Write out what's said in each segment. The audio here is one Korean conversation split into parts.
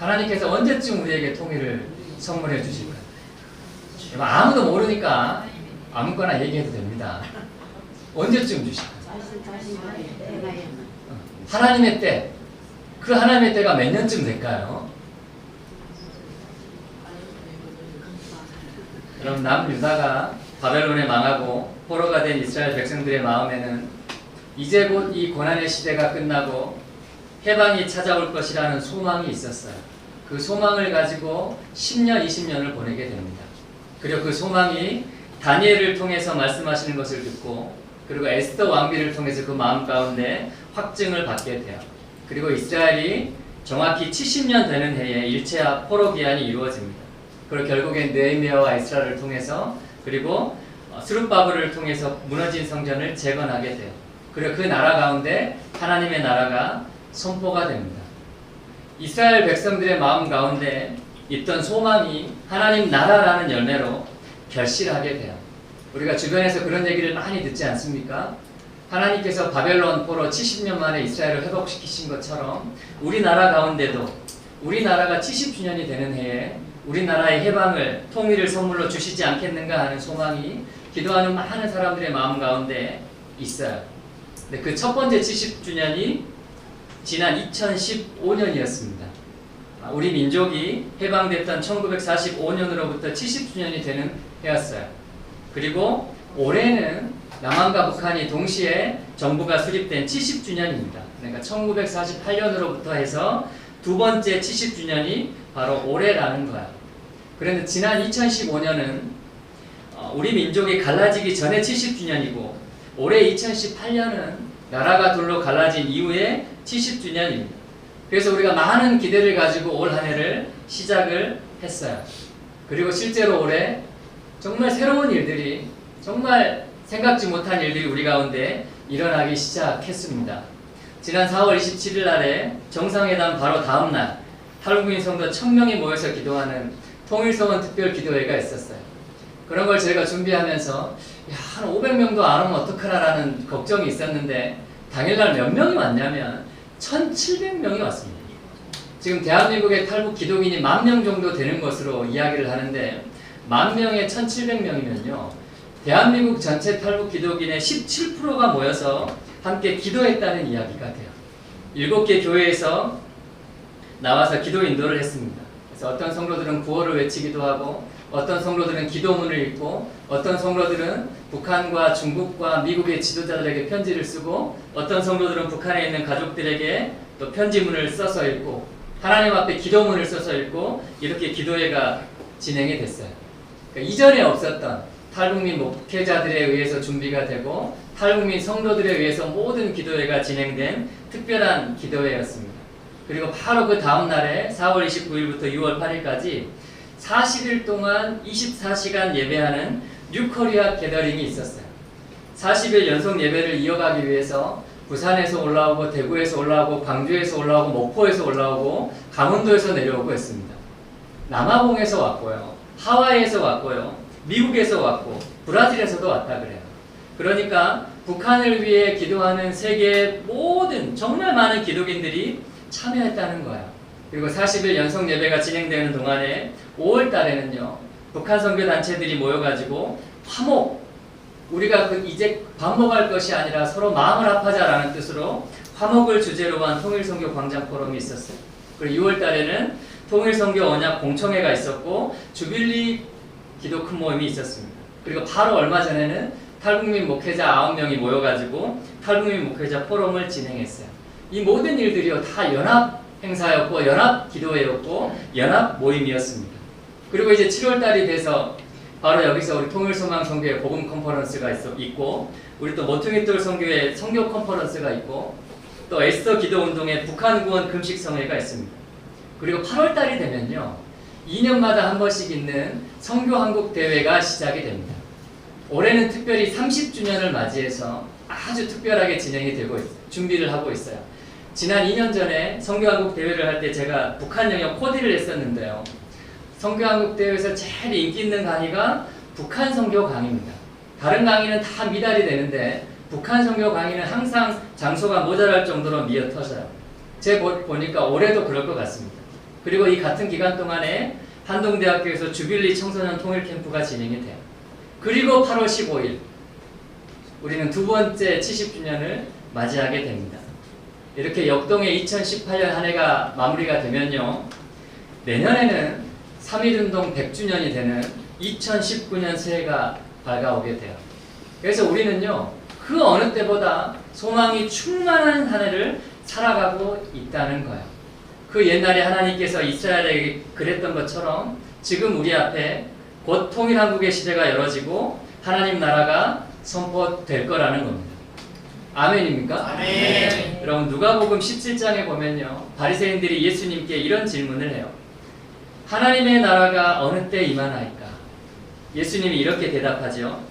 하나님께서 언제쯤 우리에게 통일을 선물해 주실까요? 아무도 모르니까 아무거나 얘기해도 됩니다. 언제쯤 주실까요? 하나님의 때, 그 하나님의 때가 몇 년쯤 될까요? 그럼 남유다가 바벨론에 망하고 포로가 된 이스라엘 백성들의 마음에는 이제 곧 이 고난의 시대가 끝나고 해방이 찾아올 것이라는 소망이 있었어요. 그 소망을 가지고 10년, 20년을 보내게 됩니다. 그리고 그 소망이 다니엘을 통해서 말씀하시는 것을 듣고 그리고 에스더 왕비를 통해서 그 마음 가운데 확증을 받게 돼요. 그리고 이스라엘이 정확히 70년 되는 해에 일체화 포로 기한이 이루어집니다. 그리고 결국엔 느헤미야와 에스라를 통해서 그리고 스룹바벨을 통해서 무너진 성전을 재건하게 돼요. 그리고 그 나라 가운데 하나님의 나라가 선포가 됩니다. 이스라엘 백성들의 마음 가운데 있던 소망이 하나님 나라라는 열매로 결실하게 돼요. 우리가 주변에서 그런 얘기를 많이 듣지 않습니까? 하나님께서 바벨론 포로 70년 만에 이스라엘을 회복시키신 것처럼 우리나라 가운데도 우리나라가 70주년이 되는 해에 우리나라의 해방을 통일을 선물로 주시지 않겠는가 하는 소망이 기도하는 많은 사람들의 마음 가운데 있어요. 근데 그 첫 번째 70주년이 지난 2015년이었습니다. 우리 민족이 해방됐던 1945년으로부터 70주년이 되는 해였어요. 그리고 올해는 남한과 북한이 동시에 정부가 수립된 70주년입니다. 그러니까 1948년으로부터 해서 두 번째 70주년이 바로 올해라는 거야. 그런데 지난 2015년은 우리 민족이 갈라지기 전에 70주년이고 올해 2018년은 나라가 둘로 갈라진 이후에 70주년입니다. 그래서 우리가 많은 기대를 가지고 올 한 해를 시작을 했어요. 그리고 실제로 올해 정말 새로운 일들이 정말 생각지 못한 일들이 우리 가운데 일어나기 시작했습니다. 지난 4월 27일 날에 정상회담 바로 다음 날 탈북민 성도 1000명이 모여서 기도하는 통일서원 특별기도회가 있었어요. 그런 걸 저희가 준비하면서 한 500명도 안 오면 어떡하나라는 걱정이 있었는데 당일날 몇 명이 왔냐면 1700명이 왔습니다. 지금 대한민국의 탈북 기독인이 10,000명 정도 되는 것으로 이야기를 하는데 10,000명에 1700명이면요 대한민국 전체 탈북 기독인의 17%가 모여서 함께 기도했다는 이야기가 돼요. 7개 교회에서 나와서 기도 인도를 했습니다. 그래서 어떤 성도들은 구호를 외치기도 하고 어떤 성도들은 기도문을 읽고 어떤 성도들은 북한과 중국과 미국의 지도자들에게 편지를 쓰고 어떤 성도들은 북한에 있는 가족들에게 또 편지문을 써서 읽고 하나님 앞에 기도문을 써서 읽고 이렇게 기도회가 진행이 됐어요. 그러니까 이전에 없었던 탈북민 목회자들에 의해서 준비가 되고 탈북민 성도들에 의해서 모든 기도회가 진행된 특별한 기도회였습니다. 그리고 바로 그 다음 날에 4월 29일부터 6월 8일까지 40일 동안 24시간 예배하는 뉴코리아 게더링이 있었어요. 40일 연속 예배를 이어가기 위해서 부산에서 올라오고 대구에서 올라오고 광주에서 올라오고 목포에서 올라오고 강원도에서 내려오고 했습니다. 남아공에서 왔고요. 하와이에서 왔고요. 미국에서 왔고 브라질에서도 왔다 그래요. 그러니까 북한을 위해 기도하는 세계의 모든 정말 많은 기독인들이 참여했다는 거예요. 그리고 40일 연속 예배가 진행되는 동안에 5월 달에는요. 북한 선교 단체들이 모여가지고 화목, 우리가 이제 반복할 것이 아니라 서로 마음을 합하자라는 뜻으로 화목을 주제로 한 통일선교 광장 포럼이 있었어요. 그리고 6월 달에는 통일선교 언약 공청회가 있었고 주빌리 기도 큰 모임이 있었습니다. 그리고 바로 얼마 전에는 탈북민 목회자 9명이 모여가지고 탈북민 목회자 포럼을 진행했어요. 이 모든 일들이요 다 연합 행사였고 연합 기도회였고 연합 모임이었습니다. 그리고 이제 7월달이 돼서 바로 여기서 우리 통일소망 선교회 복음 컨퍼런스가 있고 우리 또 모퉁이돌 선교회 선교 컨퍼런스가 있고 또 에스더 기도운동회 북한 구원 금식 성회가 있습니다. 그리고 8월달이 되면요 2년마다 한 번씩 있는 선교 한국 대회가 시작이 됩니다. 올해는 특별히 30주년을 맞이해서 아주 특별하게 진행이 되고 준비를 하고 있어요. 지난 2년 전에 선교한국 대회를 할 때 제가 북한 영역 코디를 했었는데요. 선교한국 대회에서 제일 인기 있는 강의가 북한 선교 강의입니다. 다른 강의는 다 미달이 되는데 북한 선교 강의는 항상 장소가 모자랄 정도로 미어 터져요. 제가 보니까 올해도 그럴 것 같습니다. 그리고 이 같은 기간 동안에 한동대학교에서 주빌리 청소년 통일 캠프가 진행이 돼요. 그리고 8월 15일 우리는 두 번째 70주년을 맞이하게 됩니다. 이렇게 역동의 2018년 한 해가 마무리가 되면요, 내년에는 3.1운동 100주년이 되는 2019년 새해가 밝아오게 돼요. 그래서 우리는요, 그 어느 때보다 소망이 충만한 한 해를 살아가고 있다는 거예요. 그 옛날에 하나님께서 이스라엘에게 그랬던 것처럼 지금 우리 앞에 곧 통일한국의 시대가 열어지고 하나님 나라가 선포될 거라는 겁니다. 아멘입니까? 아멘. 여러분, 누가복음 17장에 보면요, 바리새인들이 예수님께 이런 질문을 해요. 하나님의 나라가 어느 때 임하나이까? 예수님이 이렇게 대답하죠.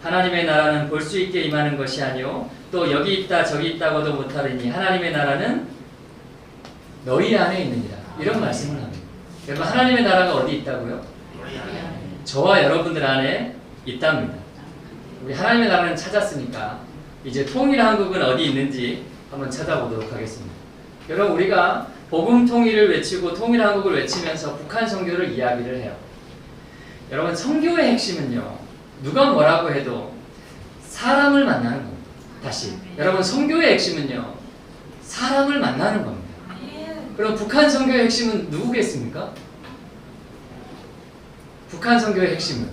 하나님의 나라는 볼 수 있게 임하는 것이 아니요 또 여기 있다 저기 있다고도 못하리니 하나님의 나라는 너희 안에 있느니라. 이런 말씀을 합니다. 여러분, 하나님의 나라가 어디 있다고요? 저와 여러분들 안에 있답니다. 우리 하나님의 나라는 찾았으니까 이제 통일한국은 어디 있는지 한번 찾아보도록 하겠습니다. 여러분, 우리가 복음 통일을 외치고 통일한국을 외치면서 북한 선교를 이야기를 해요. 여러분, 선교의 핵심은요, 누가 뭐라고 해도 사람을 만나는 겁니다. 다시, 여러분, 선교의 핵심은요, 사람을 만나는 겁니다. 그럼 북한 선교의 핵심은 누구겠습니까? 북한 선교의 핵심은,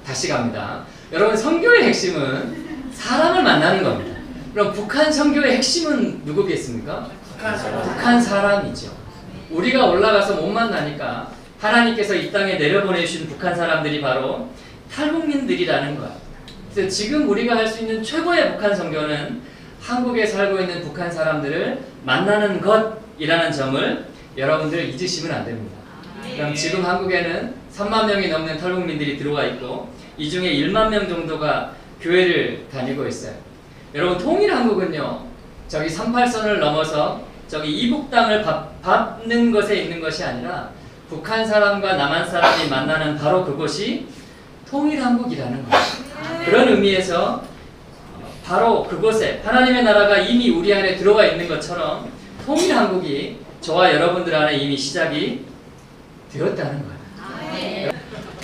다시 갑니다. 여러분, 선교의 핵심은 사람을 만나는 겁니다. 그럼 북한 선교의 핵심은 누구겠습니까? 북한 사람이죠. 우리가 올라가서 못 만나니까 하나님께서 이 땅에 내려보내주신 북한 사람들이 바로 탈북민들이라는 거야. 그래서 지금 우리가 할 수 있는 최고의 북한 선교는 한국에 살고 있는 북한 사람들을 만나는 것이라는 점을 여러분들 잊으시면 안 됩니다. 그럼 지금 한국에는 3만 명이 넘는 탈북민들이 들어와 있고 이 중에 1만 명 정도가 교회를 다니고 있어요. 여러분, 통일한국은요, 저기 38선을 넘어서 저기 이북 땅을 밟는 것에 있는 것이 아니라 북한 사람과 남한 사람이 만나는 바로 그곳이 통일한국이라는 거예요. 그런 의미에서 바로 그곳에 하나님의 나라가 이미 우리 안에 들어와 있는 것처럼 통일한국이 저와 여러분들 안에 이미 시작이 되었다는 거예요.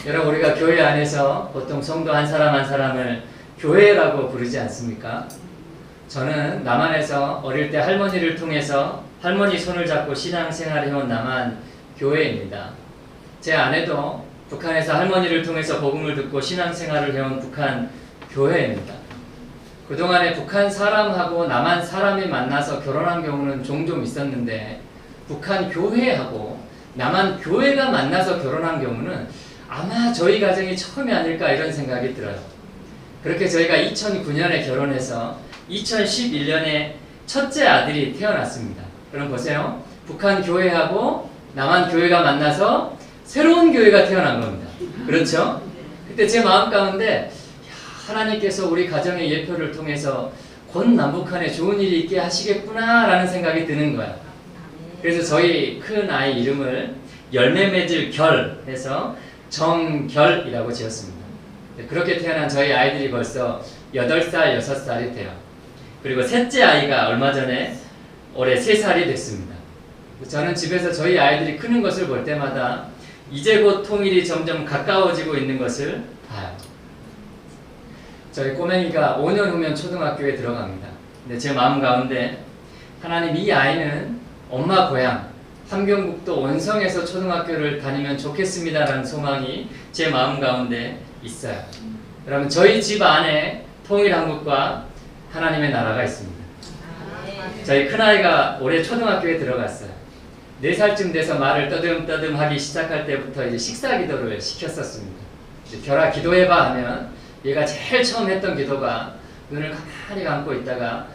여러분, 우리가 교회 안에서 보통 성도 한 사람 한 사람을 교회라고 부르지 않습니까? 저는 남한에서 어릴 때 할머니를 통해서 할머니 손을 잡고 신앙생활을 해온 남한 교회입니다. 제 아내도 북한에서 할머니를 통해서 복음을 듣고 신앙생활을 해온 북한 교회입니다. 그동안에 북한 사람하고 남한 사람이 만나서 결혼한 경우는 종종 있었는데 북한 교회하고 남한 교회가 만나서 결혼한 경우는 아마 저희 가정이 처음이 아닐까 이런 생각이 들어요. 그렇게 저희가 2009년에 결혼해서 2011년에 첫째 아들이 태어났습니다. 그럼 보세요. 북한 교회하고 남한 교회가 만나서 새로운 교회가 태어난 겁니다. 그렇죠? 그때 제 마음 가운데 하나님께서 우리 가정의 예표를 통해서 곧 남북한에 좋은 일이 있게 하시겠구나 라는 생각이 드는 거야. 그래서 저희 큰 아이 이름을 열매 맺을 결 해서 정결이라고 지었습니다. 그렇게 태어난 저희 아이들이 벌써 8살, 6살이 돼요. 그리고 셋째 아이가 얼마 전에 올해 3살이 됐습니다. 저는 집에서 저희 아이들이 크는 것을 볼 때마다 이제 곧 통일이 점점 가까워지고 있는 것을 봐요. 저희 꼬맹이가 5년 후면 초등학교에 들어갑니다. 근데 제 마음 가운데 하나님, 이 아이는 엄마 고향 함경북도 원성에서 초등학교를 다니면 좋겠습니다라는 소망이 제 마음 가운데 있어요. 여러분, 저희 집 안에 통일한국과 하나님의 나라가 있습니다. 저희 큰아이가 올해 초등학교에 들어갔어요. 4살쯤 돼서 말을 떠듬떠듬 하기 시작할 때부터 이제 식사 기도를 시켰었습니다. 이제 결아 기도해봐 하면 얘가 제일 처음 했던 기도가 눈을 가만히 감고 있다가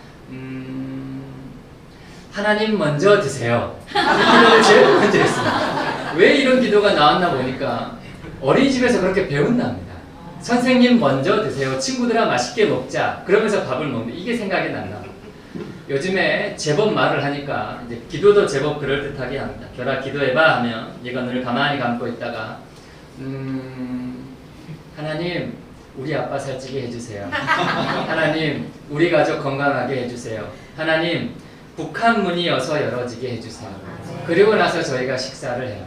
하나님 먼저 드세요. 이 기도를 제일 먼저 했습니다. 왜 이런 기도가 나왔나 보니까 어린이집에서 그렇게 배운답니다. 선생님 먼저 드세요. 친구들아 맛있게 먹자. 그러면서 밥을 먹는데 이게 생각이 났나 봐. 요즘에 제법 말을 하니까 이제 기도도 제법 그럴듯하게 합니다. 결아 기도해봐 하면 얘가 눈을 가만히 감고 있다가 하나님 우리 아빠 살찌게 해주세요. 하나님 우리 가족 건강하게 해주세요. 하나님 북한 문이 어서 열어지게 해주세요. 그리고 나서 저희가 식사를 해요.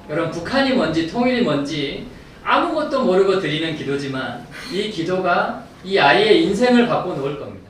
여러분, 북한이 뭔지 통일이 뭔지 아무것도 모르고 드리는 기도지만 이 기도가 이 아이의 인생을 바꿔 놓을 겁니다.